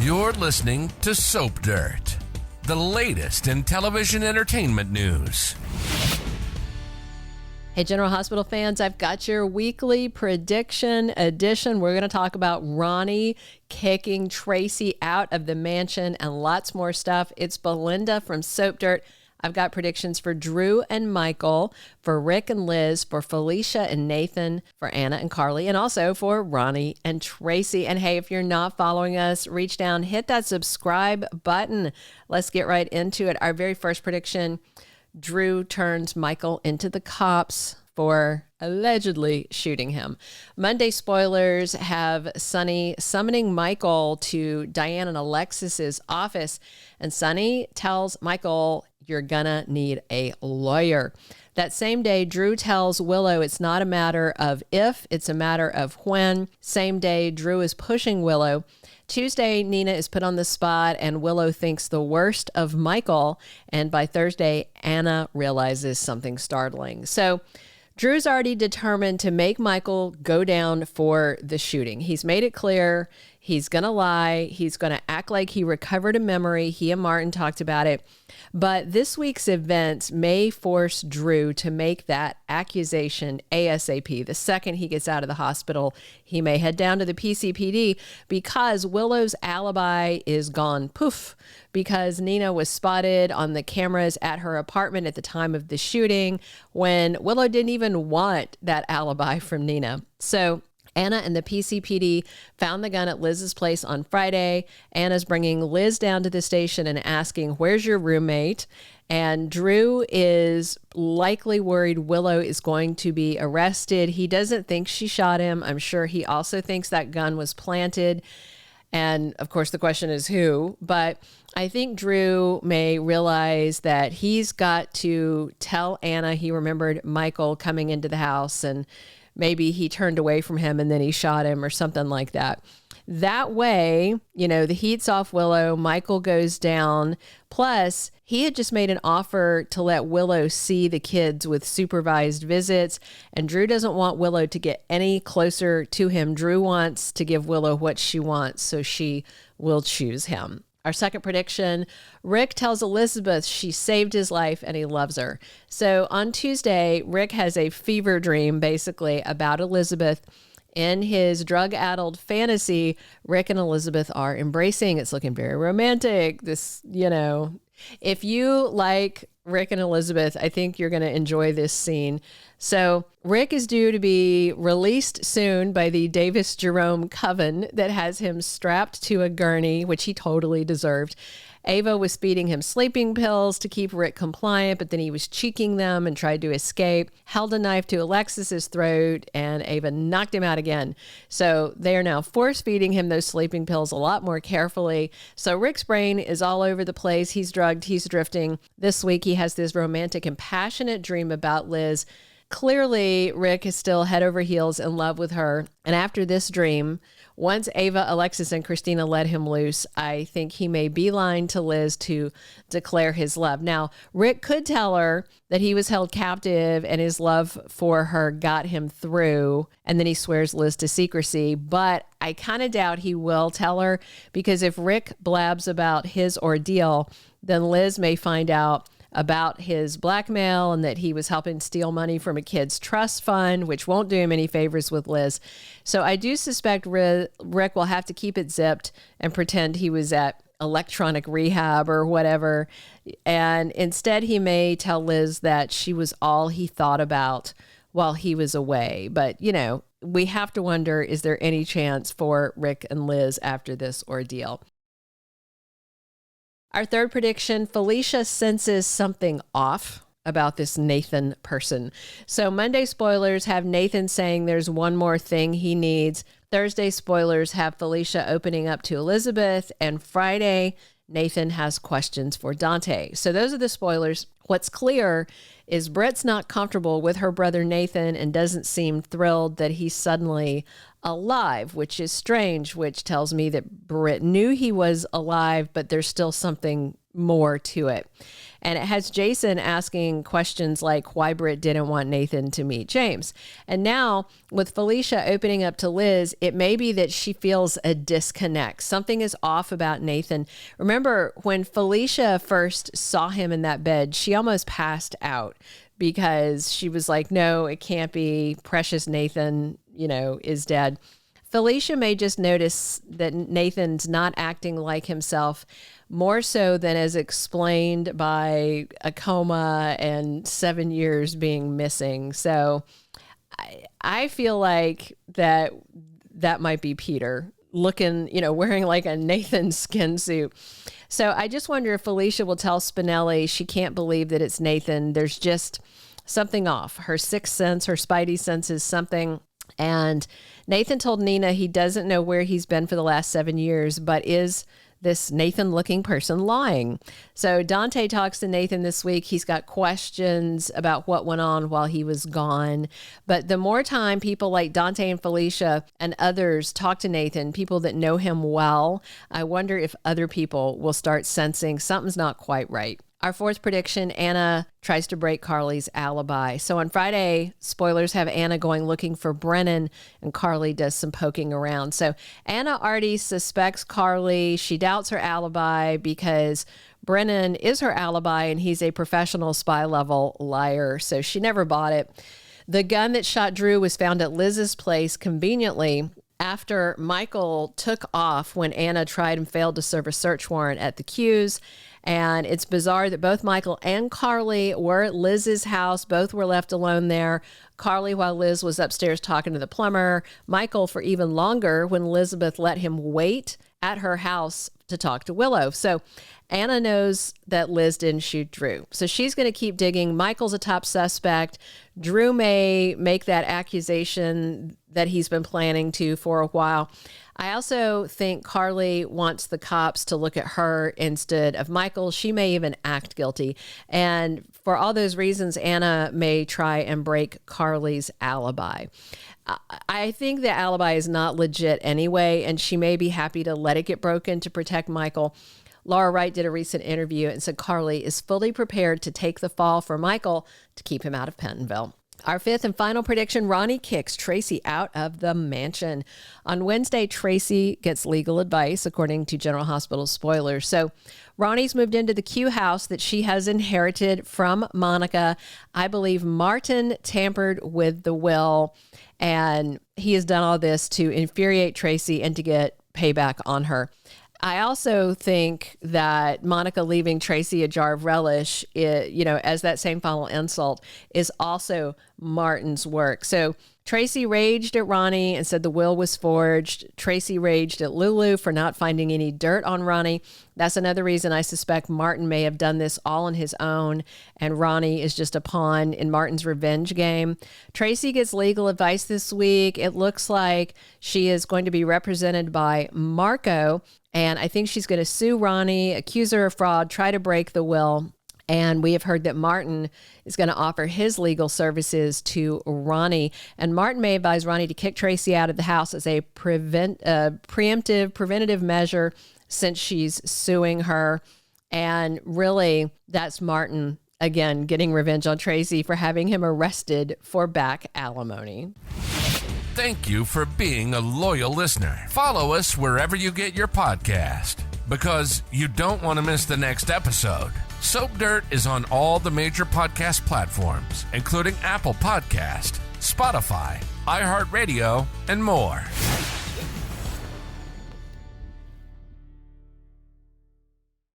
You're listening to Soap Dirt, the latest in television entertainment news. Hey, General Hospital fans, I've got your weekly prediction edition. We're going to talk about Ronnie kicking Tracy out of the mansion and lots more stuff. It's Belinda from Soap Dirt. I've got predictions for Drew and Michael, for Rick and Liz, for Felicia and Nathan, for Anna and Carly, and also for Ronnie and Tracy. And hey, if you're not following us, reach down, hit that subscribe button. Let's get right into it. Our very first prediction, Drew turns Michael into the cops for allegedly shooting him. Monday spoilers have Sonny summoning Michael to Diane and Alexis's office, and Sonny tells Michael, "You're gonna need a lawyer." That same day, Drew tells Willow it's not a matter of if, it's a matter of when. Same day, Drew is pushing Willow. Tuesday, Nina is put on the spot and Willow thinks the worst of Michael. And by Thursday, Anna realizes something startling. So Drew's already determined to make Michael go down for the shooting. He's made it clear he's going to lie. He's going to act like he recovered a memory. He and Martin talked about it. But this week's events may force Drew to make that accusation ASAP. The second he gets out of the hospital, he may head down to the PCPD because Willow's alibi is gone poof because Nina was spotted on the cameras at her apartment at the time of the shooting when Willow didn't even want that alibi from Nina. So Anna and the PCPD found the gun at Liz's place on Friday. Anna's bringing Liz down to the station and asking, "Where's your roommate?" And Drew is likely worried Willow is going to be arrested. He doesn't think she shot him. I'm sure he also thinks that gun was planted. And of course, the question is who. But I think Drew may realize that he's got to tell Anna he remembered Michael coming into the house and maybe he turned away from him and then he shot him or something like that. That way, the heat's off Willow. Michael goes down. Plus, he had just made an offer to let Willow see the kids with supervised visits. And Drew doesn't want Willow to get any closer to him. Drew wants to give Willow what she wants, so she will choose him. Our second prediction, Rick tells Elizabeth she saved his life and he loves her. So on Tuesday, Rick has a fever dream basically about Elizabeth. In his drug-addled fantasy, Rick and Elizabeth are embracing. It's looking very romantic. If you like Rick and Elizabeth, I think you're going to enjoy this scene. So Rick is due to be released soon by the Davis Jerome coven that has him strapped to a gurney, which he totally deserved. Ava was feeding him sleeping pills to keep Rick compliant, but then he was cheeking them and tried to escape, held a knife to Alexis's throat, and Ava knocked him out again. So they are now force feeding him those sleeping pills a lot more carefully. So Rick's brain is all over the place. He's drugged, he's drifting. This week he has this romantic and passionate dream about Liz. Clearly, Rick is still head over heels in love with her. And after this dream, once Ava, Alexis, and Kristina let him loose, I think he may beeline to Liz to declare his love. Now, Rick could tell her that he was held captive and his love for her got him through, and then he swears Liz to secrecy. But I kind of doubt he will tell her, because if Rick blabs about his ordeal, then Liz may find out about his blackmail and that he was helping steal money from a kid's trust fund, which won't do him any favors with Liz. So I do suspect Rick will have to keep it zipped and pretend he was at electronic rehab or whatever. And instead, he may tell Liz that she was all he thought about while he was away. But, we have to wonder, is there any chance for Rick and Liz after this ordeal? Our third prediction, Felicia senses something off about this Nathan person. So Monday spoilers have Nathan saying there's one more thing he needs. Thursday spoilers have Felicia opening up to Elizabeth. And Friday, Nathan has questions for Dante. So those are the spoilers. What's clear is Britt's not comfortable with her brother Nathan and doesn't seem thrilled that he's suddenly alive, which is strange, which tells me that Britt knew he was alive, but there's still something more to it. And it has Jason asking questions like why Britt didn't want Nathan to meet James. And now with Felicia opening up to Liz, it may be that she feels a disconnect. Something is off about Nathan. Remember when Felicia first saw him in that bed, she almost passed out because she was like, no, it can't be. Precious Nathan, is dead. Felicia may just notice that Nathan's not acting like himself, more so than as explained by a coma and 7 years being missing. So I feel like that might be Peter looking, wearing like a Nathan skin suit. So I just wonder if Felicia will tell Spinelli she can't believe that it's Nathan. There's just something off. Her sixth sense, her spidey sense is something. And Nathan told Nina he doesn't know where he's been for the last 7 years, but is this Nathan-looking person lying? So Dante talks to Nathan this week. He's got questions about what went on while he was gone. But the more time people like Dante and Felicia and others talk to Nathan, people that know him well, I wonder if other people will start sensing something's not quite right. Our fourth prediction, Anna tries to break Carly's alibi. So on Friday, spoilers have Anna going looking for Brennan, and Carly does some poking around. So Anna already suspects Carly. She doubts her alibi because Brennan is her alibi, and he's a professional spy-level liar. So she never bought it. The gun that shot Drew was found at Liz's place conveniently after Michael took off when Anna tried and failed to serve a search warrant at the Q's. And it's bizarre that both Michael and Carly were at Liz's house. Both were left alone there. Carly while Liz was upstairs talking to the plumber. Michael for even longer when Elizabeth let him wait at her house to talk to Willow. So Anna knows that Liz didn't shoot Drew. So she's going to keep digging. Michael's a top suspect. Drew may make that accusation that he's been planning to for a while. I also think Carly wants the cops to look at her instead of Michael. She may even act guilty. And for all those reasons, Anna may try and break Carly's alibi. I think the alibi is not legit anyway, and she may be happy to let it get broken to protect Michael. Laura Wright did a recent interview and said Carly is fully prepared to take the fall for Michael to keep him out of Pentonville. Our fifth and final prediction, Ronnie kicks Tracy out of the mansion. On Wednesday, Tracy gets legal advice, according to General Hospital spoilers. So Ronnie's moved into the Q house that she has inherited from Monica. I believe Martin tampered with the will, and he has done all this to infuriate Tracy and to get payback on her. I also think that Monica leaving Tracy a jar of relish, as that same final insult, is also Martin's work. So Tracy raged at Ronnie and said the will was forged. Tracy raged at Lulu for not finding any dirt on Ronnie. That's another reason I suspect Martin may have done this all on his own, and Ronnie is just a pawn in Martin's revenge game. Tracy gets legal advice this week. It looks like she is going to be represented by Marco, and I think she's going to sue Ronnie, accuse her of fraud, try to break the will. And we have heard that Martin is going to offer his legal services to Ronnie. And Martin may advise Ronnie to kick Tracy out of the house as a preventative measure since she's suing her. And really, that's Martin, again, getting revenge on Tracy for having him arrested for back alimony. Thank you for being a loyal listener. Follow us wherever you get your podcast, because you don't want to miss the next episode. Soap Dirt is on all the major podcast platforms, including Apple Podcast, Spotify, iHeartRadio, and more.